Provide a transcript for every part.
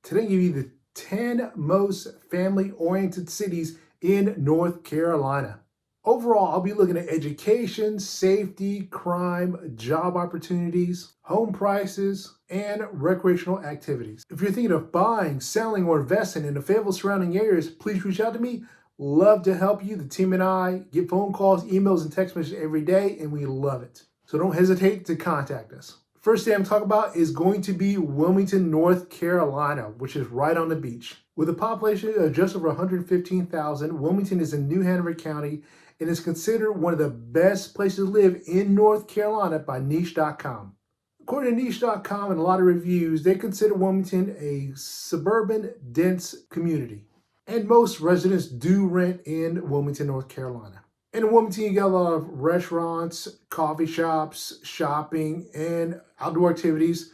Today, I give you the 10 most family-oriented cities in North Carolina. Overall, I'll be looking at education, safety, crime, job opportunities, home prices, and recreational activities. If you're thinking of buying, selling, or investing in the Fayetteville surrounding areas, please reach out to me. Love to help you. The team and I get phone calls, emails, and text messages every day, and we love it. So don't hesitate to contact us. First thing I'm talking about is going to be Wilmington, North Carolina, which is right on the beach. With a population of just over 115,000, Wilmington is in New Hanover County and is considered one of the best places to live in North Carolina by Niche.com. According to Niche.com and a lot of reviews, they consider Wilmington a suburban, dense community. And most residents do rent in Wilmington, North Carolina. In Wilmington, you got a lot of restaurants, coffee shops, shopping, and outdoor activities.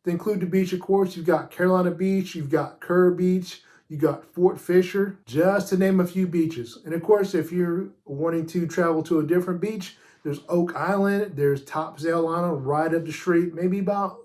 They include the beach, of course. You've got Carolina Beach, you've got Kerr Beach, you got Fort Fisher, just to name a few beaches. And of course, if you're wanting to travel to a different beach, there's Oak Island, there's Topsail Island right up the street, maybe about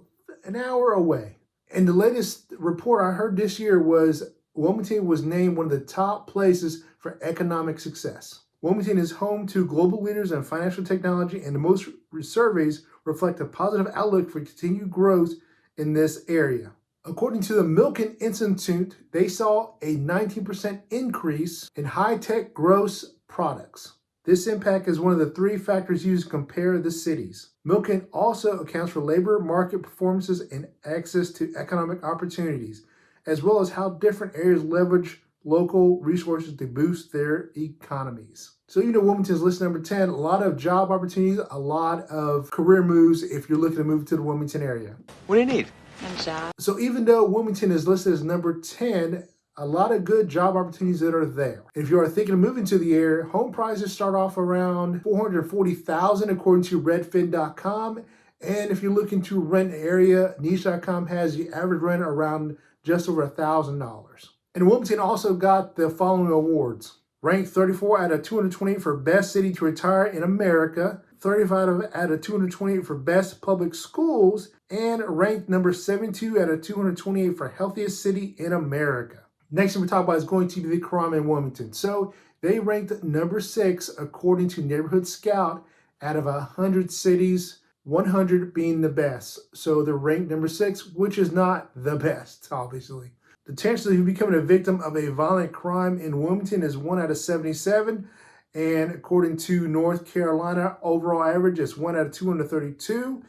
an hour away. And the latest report I heard this year was Wilmington was named one of the top places for economic success. Wilmington is home to global leaders in financial technology, and the most surveys reflect a positive outlook for continued growth in this area. According to the Milken Institute, they saw a 19% increase in high-tech gross products. This impact is one of the three factors used to compare the cities. Milken also accounts for labor market performances and access to economic opportunities, as well as how different areas leverage local resources to boost their economies. So Wilmington is listed number 10. A lot of job opportunities, a lot of career moves if you're looking to move to the Wilmington area. What do you need? A job. So even though Wilmington is listed as number 10, a lot of good job opportunities that are there. If you are thinking of moving to the area, home prices start off around $440,000 according to redfin.com. And if you're looking to rent an area, niche.com has the average rent around just over $1,000. And Wilmington also got the following awards. Ranked 34 out of 228 for Best City to Retire in America, 35 out of 228 for Best Public Schools, and ranked number 72 out of 228 for Healthiest City in America. Next thing we're talking about is going to be the crime in Wilmington. So they ranked number 6 according to Neighborhood Scout out of 100 cities, 100 being the best. So they're ranked number 6, which is not the best, obviously. The chances of you becoming a victim of a violent crime in Wilmington is 1 out of 77. And according to North Carolina, overall average is 1 out of 232.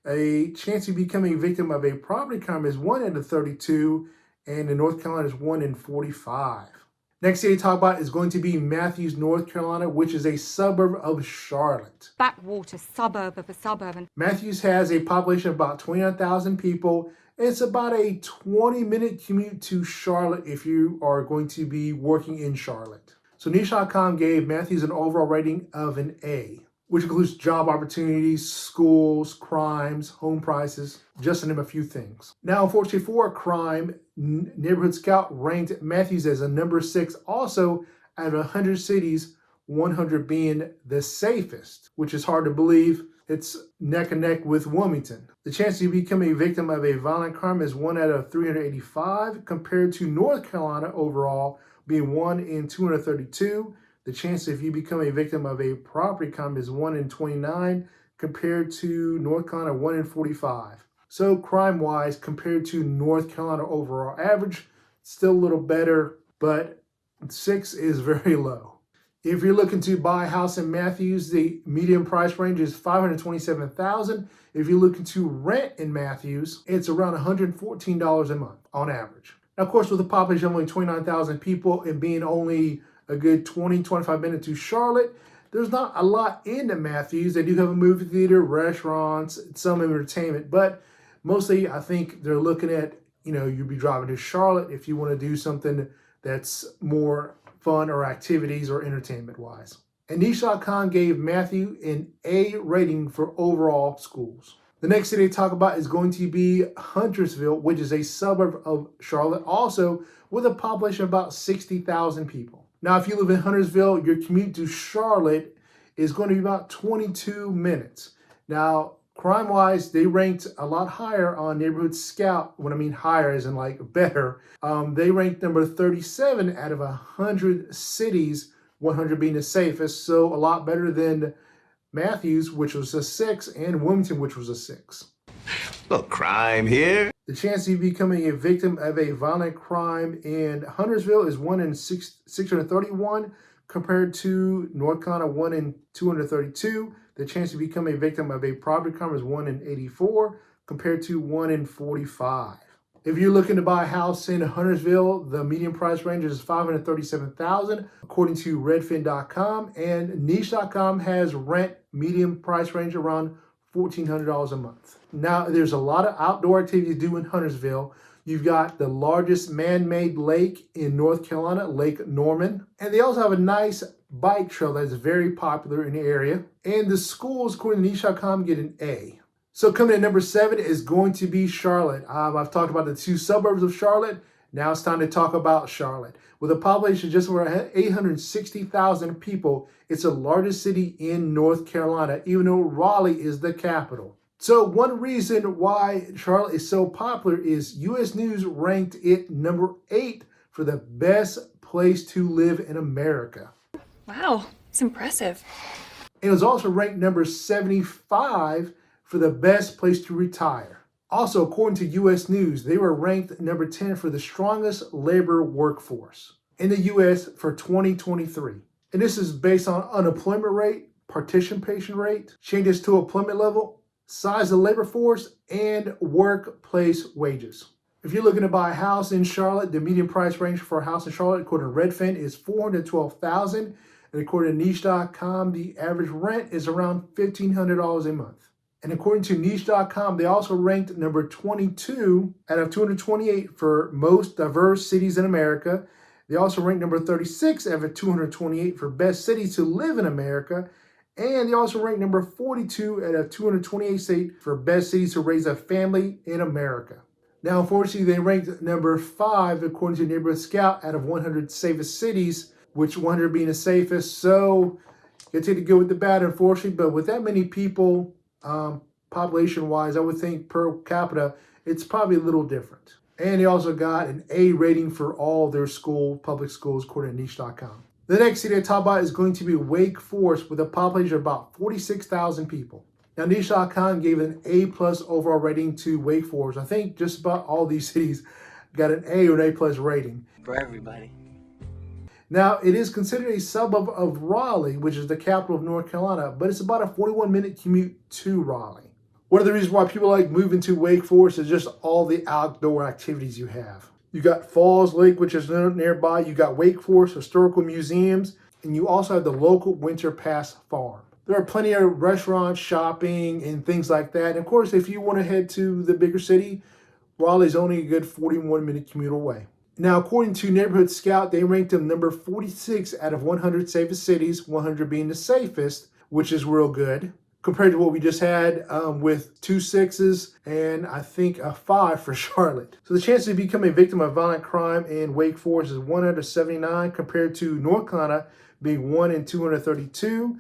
A chance of becoming a victim of a property crime is 1 out of 32. And in North Carolina is 1 in 45. Next city to talk about is going to be Matthews, North Carolina, which is a suburb of Charlotte. Backwater suburb of a suburb. Matthews has a population of about 29,000 people. It's about a 20-minute commute to Charlotte if you are going to be working in Charlotte. So Niche.com gave Matthews an overall rating of an A, which includes job opportunities, schools, crimes, home prices, just to name a few things. Now, unfortunately for crime, Neighborhood Scout ranked Matthews as a number 6, also out of 100 cities, 100 being the safest, which is hard to believe. It's neck and neck with Wilmington. The chance of you becoming a victim of a violent crime is 1 out of 385, compared to North Carolina overall being 1 in 232. The chance of you becoming a victim of a property crime is 1 in 29, compared to North Carolina 1 in 45. So crime-wise, compared to North Carolina overall average, still a little better, but 6 is very low. If you're looking to buy a house in Matthews, the median price range is $527,000. If you're looking to rent in Matthews, it's around $114 a month on average. Now, of course, with a population of only 29,000 people and being only a good 20-25 minutes to Charlotte, there's not a lot into Matthews. They do have a movie theater, restaurants, some entertainment, but mostly I think they're looking at, you'd be driving to Charlotte if you want to do something that's more fun or activities or entertainment wise. And Niche.com gave Matthew an A rating for overall schools. The next city to talk about is going to be Huntersville, which is a suburb of Charlotte, also with a population of about 60,000 people. Now, if you live in Huntersville, your commute to Charlotte is going to be about 22 minutes. Now, Crime-wise, they ranked a lot higher on Neighborhood Scout. When I mean higher, as in like better. They ranked number 37 out of 100 cities, 100 being the safest. So a lot better than Matthews, which was a 6, and Wilmington, which was a 6. Little crime here. The chance of becoming a victim of a violent crime in Huntersville is 1 in 631, compared to North Carolina 1 in 232. The chance to become a victim of a property crime is 1 in 84, compared to 1 in 45. If you're looking to buy a house in Huntersville, the median price range is $537,000, according to Redfin.com, and Niche.com has rent median price range around $1,400 a month. Now, there's a lot of outdoor activities to do in Huntersville. You've got the largest man-made lake in North Carolina, Lake Norman. And they also have a nice bike trail that's very popular in the area. And the schools, according to Niche.com, get an A. So coming at number 7 is going to be Charlotte. I've talked about the 2 suburbs of Charlotte. Now it's time to talk about Charlotte. With a population of just over 860,000 people, it's the largest city in North Carolina, even though Raleigh is the capital. So one reason why Charlotte is so popular is U.S. News ranked it number 8 for the best place to live in America. Wow, it's impressive. It was also ranked number 75 for the best place to retire. Also, according to U.S. News, they were ranked number 10 for the strongest labor workforce in the U.S. for 2023. And this is based on unemployment rate, participation rate, changes to employment level, size of labor force, and workplace wages. If you're looking to buy a house in Charlotte, the median price range for a house in Charlotte, according to Redfin, is $412,000. And according to Niche.com, the average rent is around $1,500 a month. And according to Niche.com, they also ranked number 22 out of 228 for most diverse cities in America. They also ranked number 36 out of 228 for best cities to live in America. And they also ranked number 42 out of 228 states for best cities to raise a family in America. Now, unfortunately, they ranked number 5 according to Neighborhood Scout out of 100 safest cities, which 100 being the safest. So you take the good with the bad, unfortunately. But with that many people, population-wise, I would think per capita, it's probably a little different. And they also got an A rating for all their public schools, according to Niche.com. The next city I talk about is going to be Wake Forest, with a population of about 46,000 people. Now, Niche.com gave an A+ overall rating to Wake Forest. I think just about all these cities got an A or an A+ rating. For everybody. Now, it is considered a suburb of Raleigh, which is the capital of North Carolina, but it's about a 41-minute commute to Raleigh. One of the reasons why people like moving to Wake Forest is just all the outdoor activities you have. You got Falls Lake, which is nearby. You got Wake Forest Historical Museums, and you also have the local Winter Pass Farm. There are plenty of restaurants, shopping, and things like that. And of course, if you want to head to the bigger city, Raleigh is only a good 41-minute commute away. Now, according to Neighborhood Scout, they ranked them number 46 out of 100 safest cities, 100 being the safest, which is real good, compared to what we just had with 2 6s and I think a 5 for Charlotte. So the chance to become a victim of violent crime in Wake Forest is 1 out of 79, compared to North Carolina being 1 in 232.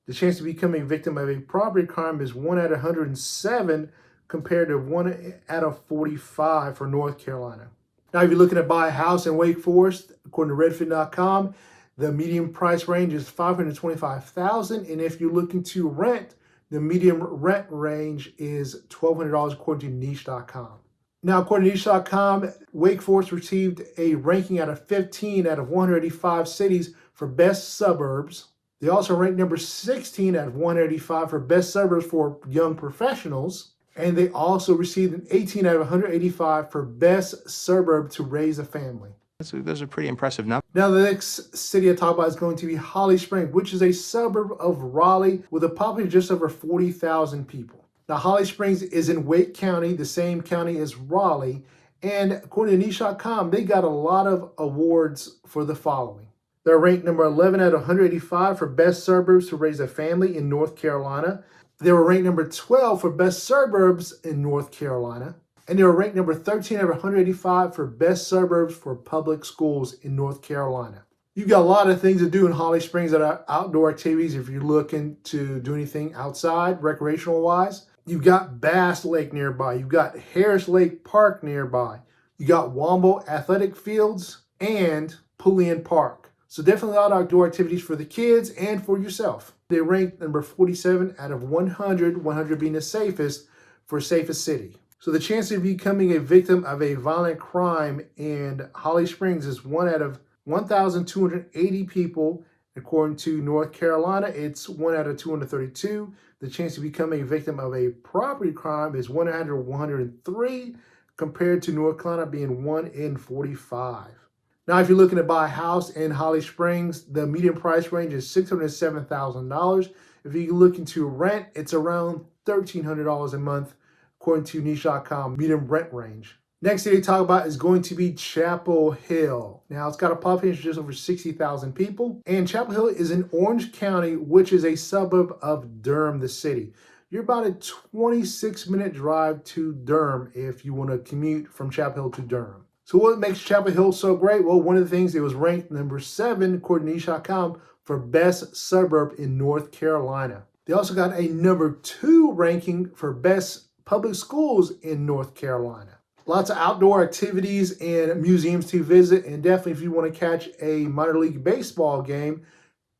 The chance to become a victim of a property crime is 1 out of 107, compared to 1 out of 45 for North Carolina. Now, if you're looking to buy a house in Wake Forest, according to Redfin.com, the median price range is $525,000. And if you're looking to rent, the median rent range is $1,200, according to Niche.com. Now, according to Niche.com, Wake Forest received a ranking out of 15 out of 185 cities for best suburbs. They also ranked number 16 out of 185 for best suburbs for young professionals. And they also received an 18 out of 185 for best suburb to raise a family. Those are pretty impressive numbers. Now, the next city I talk about is going to be Holly Springs, which is a suburb of Raleigh with a population of just over 40,000 people. Now, Holly Springs is in Wake County, the same county as Raleigh. And according to Niche.com, they got a lot of awards for the following. They're ranked number 11 out of 185 for best suburbs to raise a family in North Carolina. They were ranked number 12 for best suburbs in North Carolina. And they were ranked number 13 out of 185 for best suburbs for public schools in North Carolina. You've got a lot of things to do in Holly Springs that are outdoor activities if you're looking to do anything outside, recreational wise. You've got Bass Lake nearby. You've got Harris Lake Park nearby. You got Womble Athletic Fields and Pullian Park. So definitely a lot of outdoor activities for the kids and for yourself. They ranked number 47 out of 100, 100 being the safest for safest city. So the chance of becoming a victim of a violent crime in Holly Springs is 1 out of 1,280 people. According to North Carolina, it's 1 out of 232. The chance to become a victim of a property crime is 1 out of 103, compared to North Carolina being 1 in 45. Now, if you're looking to buy a house in Holly Springs, the median price range is $607,000. If you're looking to rent, it's around $1,300 a month, according to niche.com, median rent range. Next thing they talk about is going to be Chapel Hill. Now, it's got a population of just over 60,000 people, and Chapel Hill is in Orange County, which is a suburb of Durham, the city. You're about a 26-minute drive to Durham if you want to commute from Chapel Hill to Durham. So what makes Chapel Hill so great? Well, one of the things, it was ranked number 7, according to niche.com, for best suburb in North Carolina. They also got a number 2 ranking for best public schools in North Carolina. Lots of outdoor activities and museums to visit, and definitely if you want to catch a minor league baseball game,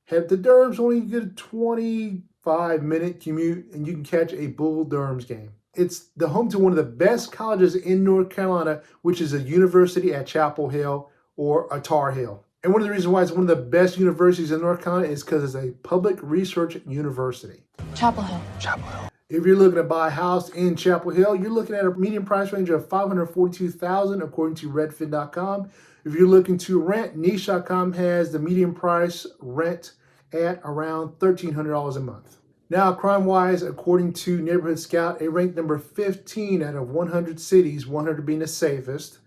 head to Durham's. Only get a 25-minute commute, and you can catch a Bull Durham's game. It's the home to one of the best colleges in North Carolina, which is a university at Chapel Hill or a Tar Heel. And one of the reasons why it's one of the best universities in North Carolina is because it's a public research university. Chapel Hill. Chapel Hill. If you're looking to buy a house in Chapel Hill, you're looking at a median price range of $542,000 according to Redfin.com. If you're looking to rent, Niche.com has the median price rent at around $1,300 a month. Now, crime-wise, according to Neighborhood Scout, it ranked number 15 out of 100 cities, 100 being the safest.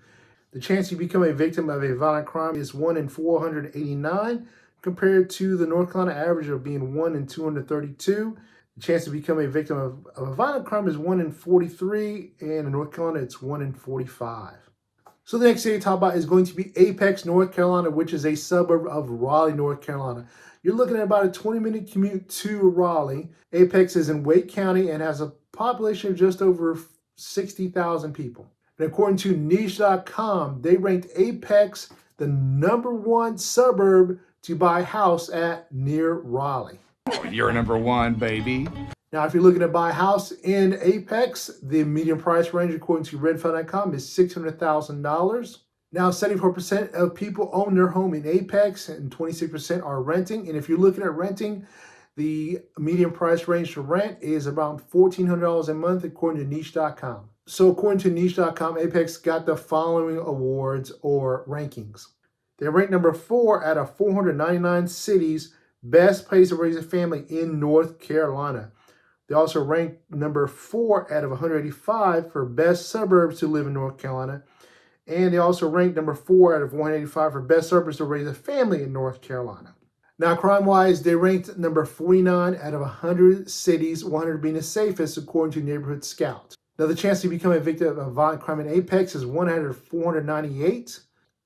The chance you become a victim of a violent crime is 1 in 489, compared to the North Carolina average of being 1 in 232. The chance to become a victim of a violent crime is 1 in 43, and in North Carolina, it's 1 in 45. So the next city to talk about is going to be Apex, North Carolina, which is a suburb of Raleigh, North Carolina. You're looking at about a 20-minute commute to Raleigh. Apex is in Wake County and has a population of just over 60,000 people. And according to niche.com, they ranked Apex the number 1 suburb to buy a house at near Raleigh. Oh, you're number 1, baby. Now, if you're looking to buy a house in Apex, the median price range, according to Redfin.com, is $600,000. Now, 74% of people own their home in Apex, and 26% are renting. And if you're looking at renting, the median price range to rent is around $1,400 a month, according to niche.com. So according to niche.com, Apex got the following awards or rankings. They ranked number 4 out of 499 cities, best place to raise a family in North Carolina. They also ranked number 4 out of 185 for best suburbs to live in North Carolina. And they also ranked number 4 out of 185 for best suburbs to raise a family in North Carolina. Now, crime-wise, they ranked number 49 out of 100 cities, 100 being the safest, according to Neighborhood Scout. Now, the chance to become a victim of violent crime in Apex is 1 out of 498,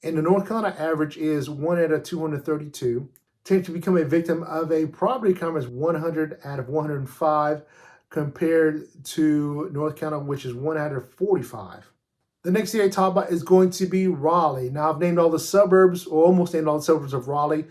and the North Carolina average is 1 out of 232. Chance to become a victim of a property crime is 100 out of 105, compared to North Carolina, which is 1 out of 45. The next thing I talk about is going to be Raleigh. Now, I've named all the suburbs, or almost named all the suburbs of Raleigh.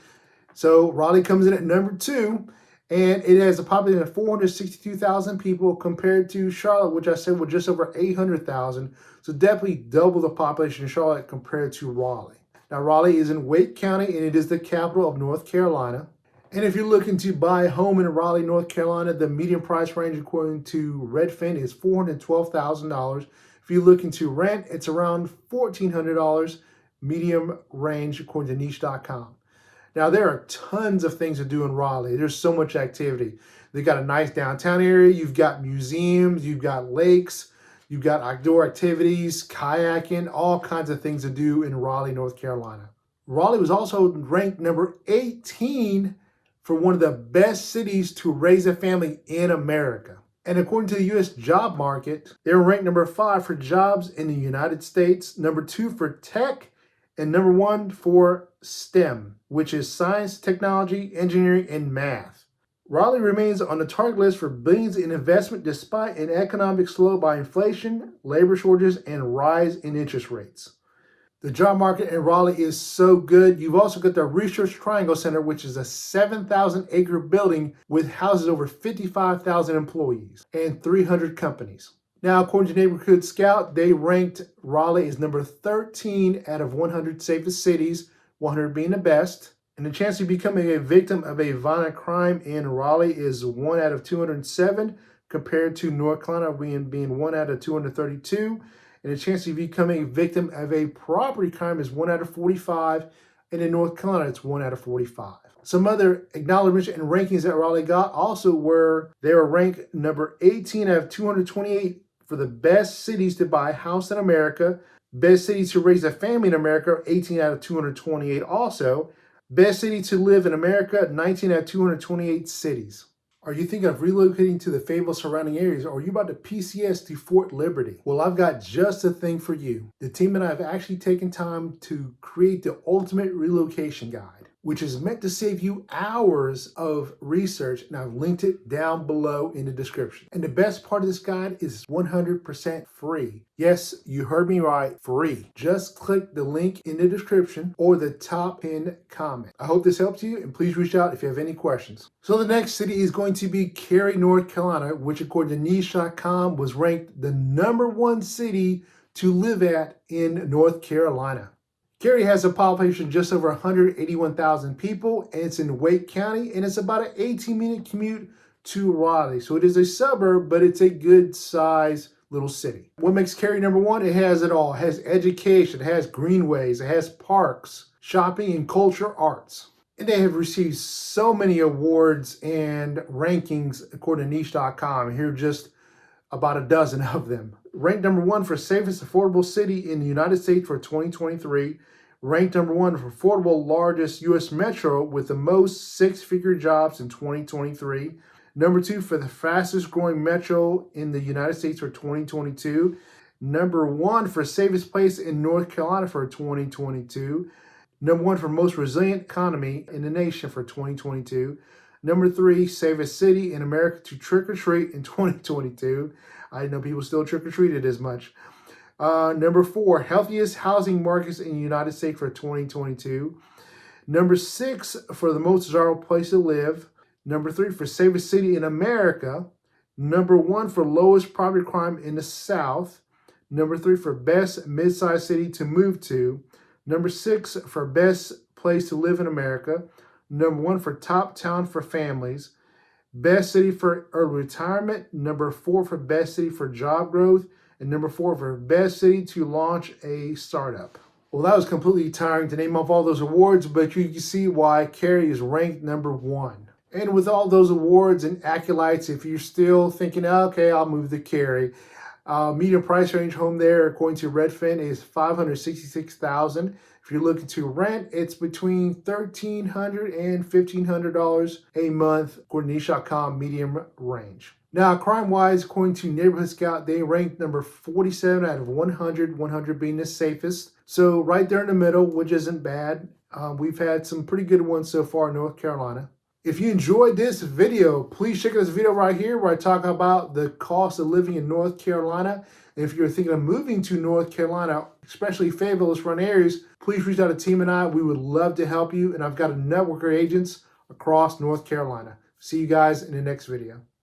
So Raleigh comes in at number 2, and it has a population of 462,000 people, compared to Charlotte, which I said was just over 800,000. So definitely double the population in Charlotte compared to Raleigh. Now, Raleigh is in Wake County, and it is the capital of North Carolina. And if you're looking to buy a home in Raleigh, North Carolina, the median price range, according to Redfin, is $412,000. If you're looking to rent, it's around $1,400, medium range, according to niche.com. Now, there are tons of things to do in Raleigh. There's so much activity. They've got a nice downtown area. You've got museums. You've got lakes. You've got outdoor activities, kayaking, all kinds of things to do in Raleigh, North Carolina. Raleigh was also ranked number 18 for one of the best cities to raise a family in America. And according to the U.S. job market, they were ranked number 5 for jobs in the United States, number 2 for tech, and number 1 for STEM, which is science, technology, engineering, and math. Raleigh remains on the target list for billions in investment despite an economic slow by inflation, labor shortages, and rise in interest rates. The job market in Raleigh is so good. You've also got the Research Triangle Center, which is a 7,000-acre building with houses over 55,000 employees and 300 companies. Now, according to Neighborhood Scout, they ranked Raleigh as number 13 out of 100 safest cities, 100 being the best. And the chance of becoming a victim of a violent crime in Raleigh is 1 out of 207, compared to North Carolina being 1 out of 232. And the chance of becoming a victim of a property crime is 1 out of 45. And in North Carolina, it's 1 out of 45. Some other acknowledgments and rankings that Raleigh got also were, they were ranked number 18 out of 228 for the best cities to buy a house in America. Best cities to raise a family in America, 18 out of 228 also. Best city to live in America, 19 out of 228 cities. Are you thinking of relocating to the Fayetteville surrounding areas, or are you about to PCS to Fort Liberty? Well, I've got just the thing for you. The team and I have actually taken time to create the ultimate relocation guide, which is meant to save you hours of research, and I've linked it down below in the description. And the best part of this guide is 100% free. Yes, you heard me right, free. Just click the link in the description or the top pinned comment. I hope this helps you, and please reach out if you have any questions. So the next city is going to be Cary, North Carolina, which according to niche.com was ranked the #1 city to live at in North Carolina. Cary has a population just over 181,000 people, and it's in Wake County, and it's about an 18-minute commute to Raleigh. So it is a suburb, but it's a good size little city. What makes Cary #1? It has it all. It has education, it has greenways, it has parks, shopping, and culture arts. And they have received so many awards and rankings according to niche.com. Here are just about a dozen of them. Ranked #1 for safest affordable city in the United States for 2023. Ranked #1 for affordable largest U.S. metro with the most six-figure jobs in 2023. #2 for the fastest growing metro in the United States for 2022. #1 for safest place in North Carolina for 2022. #1 for most resilient economy in the nation for 2022. #3, safest city in America to trick-or-treat in 2022. I didn't know people still trick-or-treated as much. #4, healthiest housing markets in the United States for 2022. #6, for the most desirable place to live. #3, for safest city in America. #1, for lowest property crime in the South. #3, for best mid-sized city to move to. #6, for best place to live in America. #1, for top town for families. Best city for early retirement. #4, for best city for job growth. And #4, for best city to launch a startup. Well, that was completely tiring to name off all those awards, but you can see why Cary is ranked #1. And with all those awards and accolades, if you're still thinking, okay, I'll move to Cary, median price range home there, according to Redfin, is $566,000. If you're looking to rent, it's between $1,300 and $1,500 a month, according to niche.com medium range. Now, crime-wise, according to Neighborhood Scout, they ranked number 47 out of 100, 100 being the safest. So right there in the middle, which isn't bad. We've had some pretty good ones so far in North Carolina. If you enjoyed this video, please check out this video right here where I talk about the cost of living in North Carolina. And if you're thinking of moving to North Carolina, especially Fayetteville surrounding areas, please reach out to Team and I. We would love to help you. And I've got a network of agents across North Carolina. See you guys in the next video.